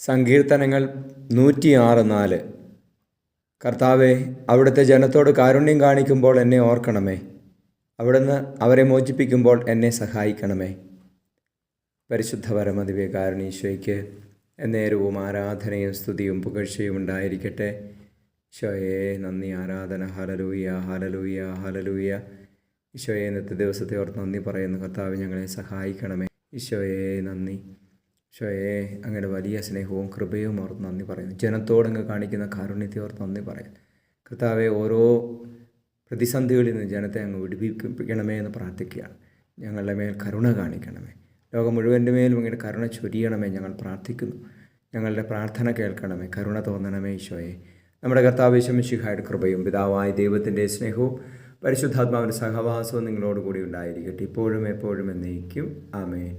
സങ്കീർത്തനങ്ങൾ 106:4. കർത്താവേ, അവിടുത്തെ ജനത്തോട് കാരുണ്യം കാണിക്കുമ്പോൾ എന്നെ ഓർക്കണമേ. അവിടുന്ന് അവരെ മോചിപ്പിക്കുമ്പോൾ എന്നെ സഹായിക്കണമേ. പരിശുദ്ധ പരമദിവ്യകാരുണ്യീശോയ്ക്ക് എന്നേരവും ആരാധനയും സ്തുതിയും പുകഴ്ചയും ഉണ്ടായിരിക്കട്ടെ. ഈശോയെ നന്ദി, ആരാധന. Hallelujah, hallelujah, hallelujah. ഈശോയെ ഇന്നത്തെ ദിവസത്തെ ഓർത്ത് നന്ദി പറയുന്നു. കർത്താവ് ഞങ്ങളെ സഹായിക്കണമേ. ഈശോയെ നന്ദി. ഈശോയെ അങ്ങയുടെ വലിയ സ്നേഹവും കൃപയും ഓർത്ത് നന്ദി പറയുന്നു. ജനത്തോടങ്ങ് കാണിക്കുന്ന കാരുണ്യത്തെ ഓർത്ത് നന്ദി പറയുന്നു. കർത്താവെ, ഓരോ പ്രതിസന്ധികളിൽ നിന്ന് ജനത്തെ അങ്ങ് വിടുവിപ്പിക്കണമേ എന്ന് പ്രാർത്ഥിക്കുകയാണ്. ഞങ്ങളുടെ മേൽ കരുണ കാണിക്കണമേ. ലോകം മുഴുവൻ്റെ മേലും അങ്ങയുടെ കരുണ ചൊരിയണമേ ഞങ്ങൾ പ്രാർത്ഥിക്കുന്നു. ഞങ്ങളുടെ പ്രാർത്ഥന കേൾക്കണമേ, കരുണ തോന്നണമേ. ഈശോയെ, നമ്മുടെ കർത്താവ് യേശു മിശിഹായുടെ കൃപയും പിതാവായ ദൈവത്തിൻ്റെ സ്നേഹവും പരിശുദ്ധാത്മാവിൻ്റെ സഹവാസവും നിങ്ങളോടുകൂടി ഉണ്ടായിരിക്കട്ടെ, ഇപ്പോഴും എപ്പോഴും എന്നേക്കും. ആമേൻ.